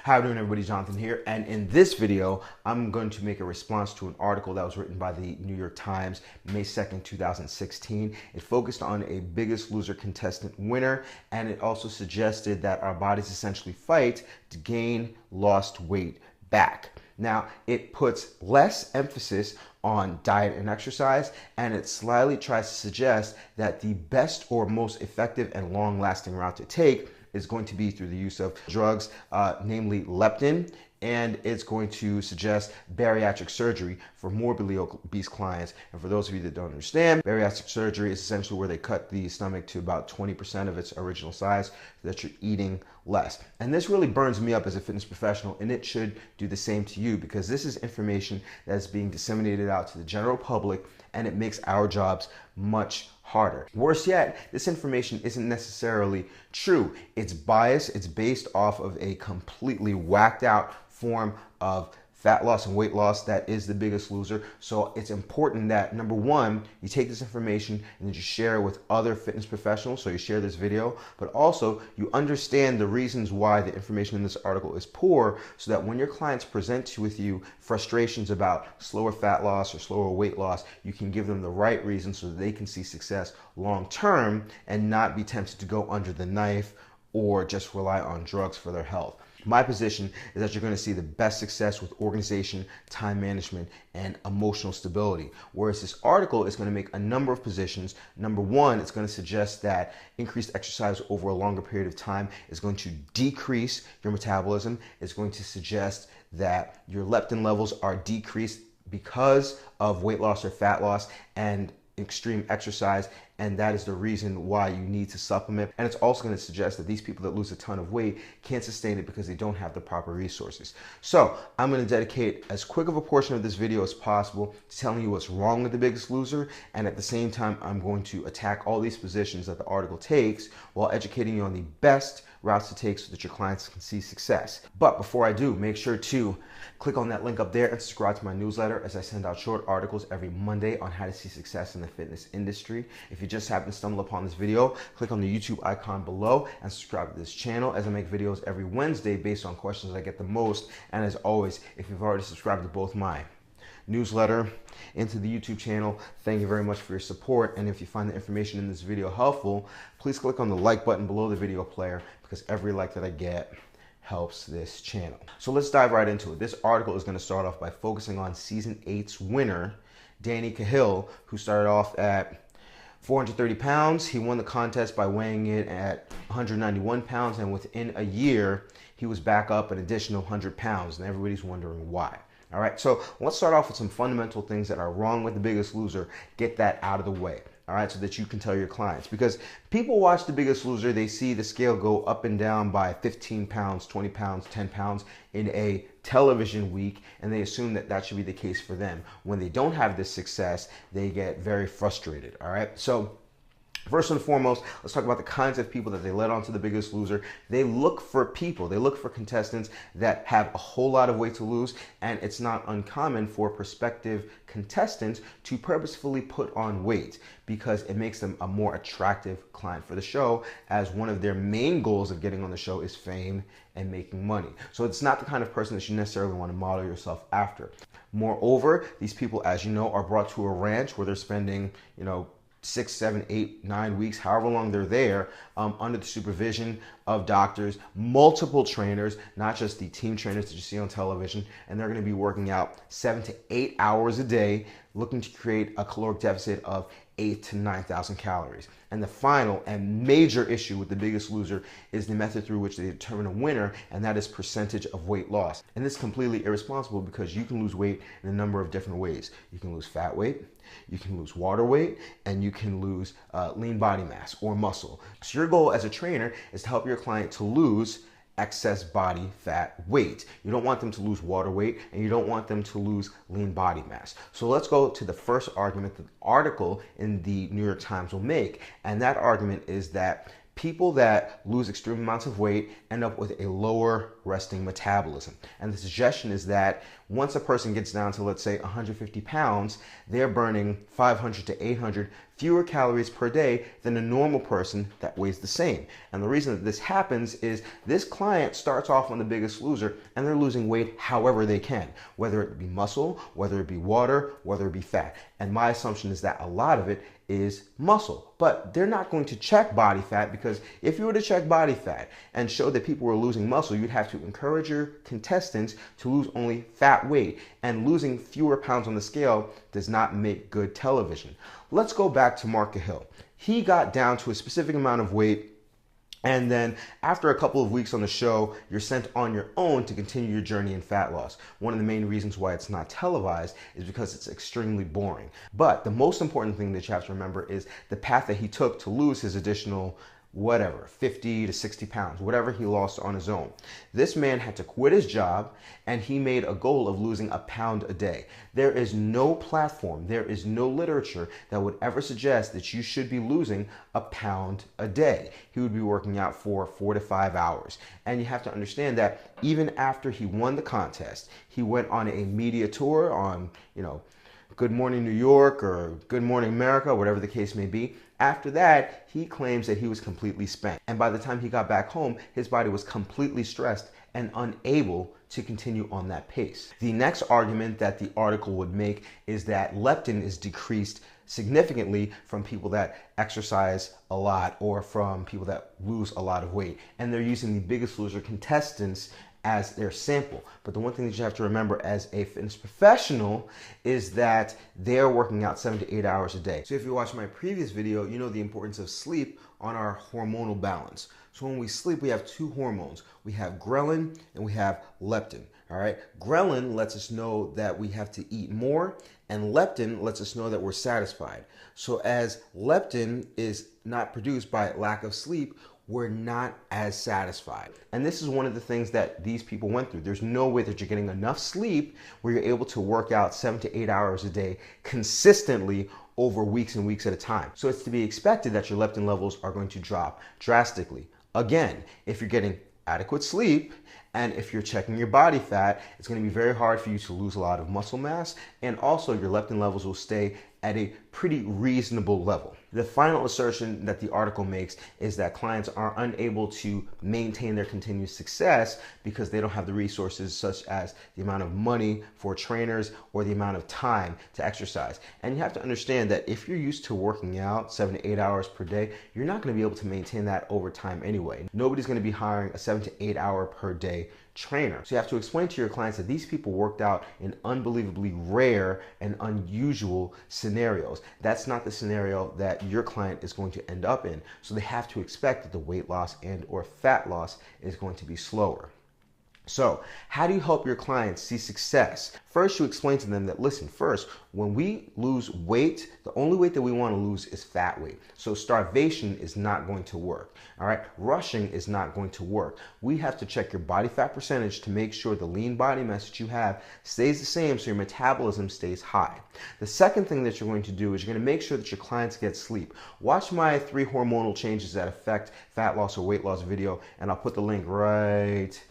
How you doing, everybody? Jonathan here, and in this video I'm going to make a response to an article that was written by the New York Times May 2nd, 2016. It focused on a Biggest Loser contestant winner, and it also suggested that our bodies essentially fight to gain lost weight back. Now, it puts less emphasis on diet and exercise, and it slyly tries to suggest that the best or most effective and long-lasting route to take is going to be through the use of drugs, namely leptin, and it's going to suggest bariatric surgery for morbidly obese clients. And for those of you that don't understand, bariatric surgery is essentially where they cut the stomach to about 20% of its original size so that you're eating less. And this really burns me up as a fitness professional, and it should do the same to you, because this is information that's being disseminated out to the general public, and it makes our jobs much harder. Worse yet, this information isn't necessarily true. It's biased. It's based off of a completely whacked out form of fat loss and weight loss that is the Biggest Loser. So it's important that, number one, you take this information and that you share it with other fitness professionals. So you share this video, but also you understand the reasons why the information in this article is poor, so that when your clients present with you frustrations about slower fat loss or slower weight loss, you can give them the right reasons so that they can see success long term and not be tempted to go under the knife or just rely on drugs for their health. My position is that you're going to see the best success with organization, time management, and emotional stability. Whereas this article is going to make a number of positions. Number one, it's going to suggest that increased exercise over a longer period of time is going to decrease your metabolism. It's going to suggest that your leptin levels are decreased because of weight loss or fat loss and extreme exercise, and that is the reason why you need to supplement. And it's also going to suggest that these people that lose a ton of weight can't sustain it because they don't have the proper resources. So I'm going to dedicate as quick of a portion of this video as possible to telling you what's wrong with the Biggest Loser, and at the same time I'm going to attack all these positions that the article takes while educating you on the best routes to take so that your clients can see success. But before I do, make sure to click on that link up there and subscribe to my newsletter, as I send out short articles every Monday on how to see success in the fitness industry. If you just happen to stumble upon this video, click on the YouTube icon below and subscribe to this channel, as I make videos every Wednesday based on questions I get the most. And as always, if you've already subscribed to both my newsletter and to the YouTube channel, thank you very much for your support. And if you find the information in this video helpful, please click on the like button below the video player, because every like that I get helps this channel. So let's dive right into it. This article is going to start off by focusing on season 8's winner, Danny Cahill, who started off at 430 pounds. He won the contest by weighing it at 191 pounds, and within a year, he was back up an additional 100 pounds, and everybody's wondering why. All right, so let's start off with some fundamental things that are wrong with the Biggest Loser. Get that out of the way, all right, so that you can tell your clients. Because people watch the Biggest Loser, they see the scale go up and down by 15 pounds, 20 pounds, 10 pounds in a television week, and they assume that that should be the case for them. When they don't have this success, they get very frustrated, all right? So first and foremost, let's talk about the kinds of people that they let onto the Biggest Loser. They look for people, they look for contestants that have a whole lot of weight to lose, and it's not uncommon for prospective contestants to purposefully put on weight because it makes them a more attractive client for the show, as one of their main goals of getting on the show is fame and making money. So it's not the kind of person that you necessarily want to model yourself after. Moreover, these people, as you know, are brought to a ranch where they're spending, 6, 7, 8, 9 weeks, however long they're there, under the supervision of doctors, multiple trainers, not just the team trainers that you see on television, and they're going to be working out 7 to 8 hours a day, looking to create a caloric deficit of 8,000 to 9,000 calories. And the final and major issue with the Biggest Loser is the method through which they determine a winner, and that is percentage of weight loss. And this is completely irresponsible, because you can lose weight in a number of different ways. You can lose fat weight, you can lose water weight, and you can lose lean body mass or muscle. So your goal as a trainer is to help your client to lose excess body fat weight. You don't want them to lose water weight, and you don't want them to lose lean body mass. So let's go to the first argument that the article in the New York Times will make, and that argument is that people that lose extreme amounts of weight end up with a lower resting metabolism. And the suggestion is that Once a person gets down to, let's say, 150 pounds, they're burning 500 to 800 fewer calories per day than a normal person that weighs the same. And the reason that this happens is this client starts off on The Biggest Loser and they're losing weight however they can, whether it be muscle, whether it be water, whether it be fat. And my assumption is that a lot of it is muscle, but they're not going to check body fat, because if you were to check body fat and show that people were losing muscle, you'd have to encourage your contestants to lose only fat weight, and losing fewer pounds on the scale does not make good television. Let's go back to Mark Cahill. He got down to a specific amount of weight, and then after a couple of weeks on the show, you're sent on your own to continue your journey in fat loss. One of the main reasons why it's not televised is because it's extremely boring. But the most important thing that you have to remember is the path that he took to lose his additional 50 to 60 pounds, whatever he lost on his own. This man had to quit his job, and he made a goal of losing a pound a day. There is no platform, there is no literature that would ever suggest that you should be losing a pound a day. He would be working out for 4 to 5 hours. And you have to understand that even after he won the contest, he went on a media tour on, Good Morning New York or Good Morning America, whatever the case may be. After that, he claims that he was completely spent. And by the time he got back home, his body was completely stressed and unable to continue on that pace. The next argument that the article would make is that leptin is decreased significantly from people that exercise a lot or from people that lose a lot of weight. And they're using The Biggest Loser contestants as their sample. But the one thing that you have to remember as a fitness professional is that they're working out 7 to 8 hours a day. So if you watch my previous video, you know the importance of sleep on our hormonal balance. So when we sleep, we have two hormones. We have ghrelin and we have leptin. All right. Ghrelin lets us know that we have to eat more, and leptin lets us know that we're satisfied. So as leptin is not produced by lack of sleep, we're not as satisfied. And this is one of the things that these people went through. There's no way that you're getting enough sleep where you're able to work out 7 to 8 hours a day consistently over weeks and weeks at a time. So it's to be expected that your leptin levels are going to drop drastically. Again, if you're getting adequate sleep and if you're checking your body fat, it's going to be very hard for you to lose a lot of muscle mass, and also your leptin levels will stay at a pretty reasonable level. The final assertion that the article makes is that clients are unable to maintain their continued success because they don't have the resources, such as the amount of money for trainers or the amount of time to exercise. And you have to understand that if you're used to working out 7 to 8 hours per day, you're not going to be able to maintain that over time anyway. Nobody's going to be hiring a 7 to 8 hour per day trainer. So you have to explain to your clients that these people worked out in unbelievably rare and unusual scenarios. That's not the scenario that your client is going to end up in. So they have to expect that the weight loss and or fat loss is going to be slower. So how do you help your clients see success? First, you explain to them that, listen, first, when we lose weight, the only weight that we want to lose is fat weight. So starvation is not going to work. All right. Rushing is not going to work. We have to check your body fat percentage to make sure the lean body mass that you have stays the same so your metabolism stays high. The second thing that you're going to do is you're going to make sure that your clients get sleep. Watch my 3 hormonal changes that affect fat loss or weight loss video, and I'll put the link right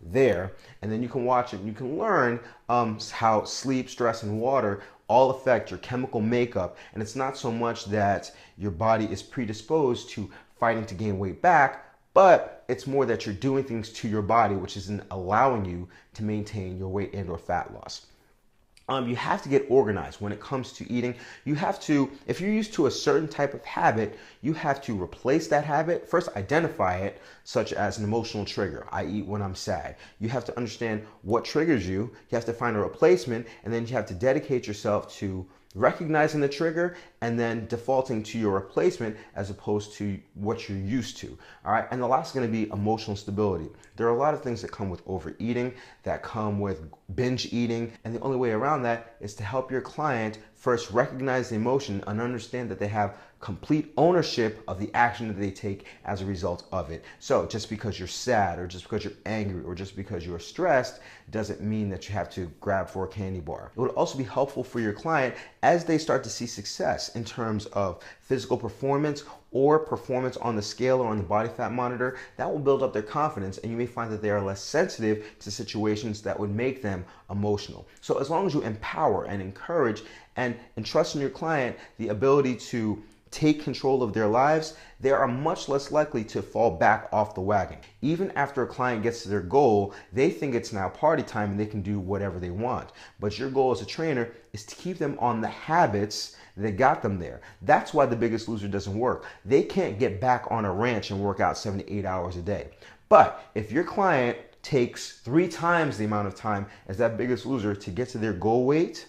there, and then you can watch it and you can learn how sleep, stress, and water all affect your chemical makeup. And it's not so much that your body is predisposed to fighting to gain weight back, but it's more that you're doing things to your body which isn't allowing you to maintain your weight and or fat loss. You have to get organized when it comes to eating. You have to, if you're used to a certain type of habit, you have to replace that habit. First, identify it, such as an emotional trigger. I eat when I'm sad. You have to understand what triggers you. You have to find a replacement, and then you have to dedicate yourself to recognizing the trigger and then defaulting to your replacement as opposed to what you're used to. All right. And the last is going to be emotional stability. There are a lot of things that come with overeating, that come with binge eating. And the only way around that is to help your client first recognize the emotion and understand that they have complete ownership of the action that they take as a result of it. So just because you're sad or just because you're angry or just because you're stressed doesn't mean that you have to grab for a candy bar. It would also be helpful for your client as they start to see success in terms of physical performance or performance on the scale or on the body fat monitor, that will build up their confidence, and you may find that they are less sensitive to situations that would make them emotional. So as long as you empower and encourage and entrust in your client the ability to take control of their lives, they are much less likely to fall back off the wagon. Even after a client gets to their goal, they think it's now party time and they can do whatever they want. But your goal as a trainer is to keep them on the habits that got them there. That's why The Biggest Loser doesn't work. They can't get back on a ranch and work out 7 to 8 hours a day. But if your client takes 3 times the amount of time as that Biggest Loser to get to their goal weight,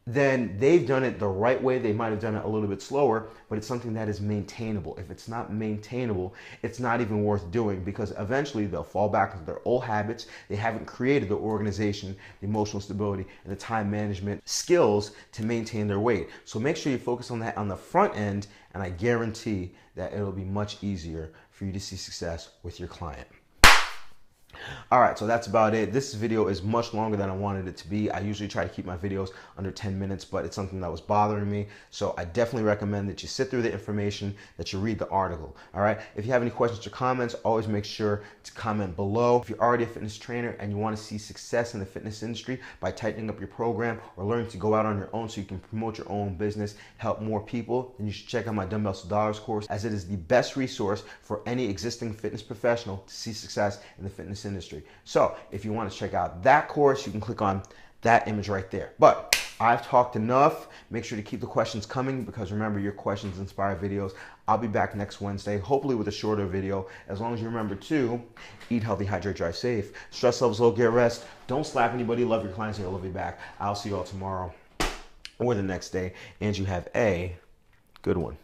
then they've done it the right way. They might have done it a little bit slower, but it's something that is maintainable. If it's not maintainable, it's not even worth doing, because eventually they'll fall back into their old habits. They haven't created the organization, the emotional stability, and the time management skills to maintain their weight. So make sure you focus on that on the front end, and I guarantee that it'll be much easier for you to see success with your client. All right, so that's about it. This video is much longer than I wanted it to be. I usually try to keep my videos under 10 minutes, but it's something that was bothering me. So I definitely recommend that you sit through the information, that you read the article. All right, if you have any questions or comments, always make sure to comment below. If you're already a fitness trainer and you want to see success in the fitness industry by tightening up your program or learning to go out on your own so you can promote your own business, help more people, then you should check out my Dumbbells to Dollars course, as it is the best resource for any existing fitness professional to see success in the fitness industry. So if you want to check out that course, you can click on that image right there. But I've talked enough. Make sure to keep the questions coming, because remember, your questions inspire videos. I'll be back next Wednesday, hopefully with a shorter video, as long as you remember to eat healthy, hydrate, drive safe, stress levels low, get rest, don't slap anybody, love your clients, and they'll love you back. I'll see you all tomorrow or the next day, and you have a good one.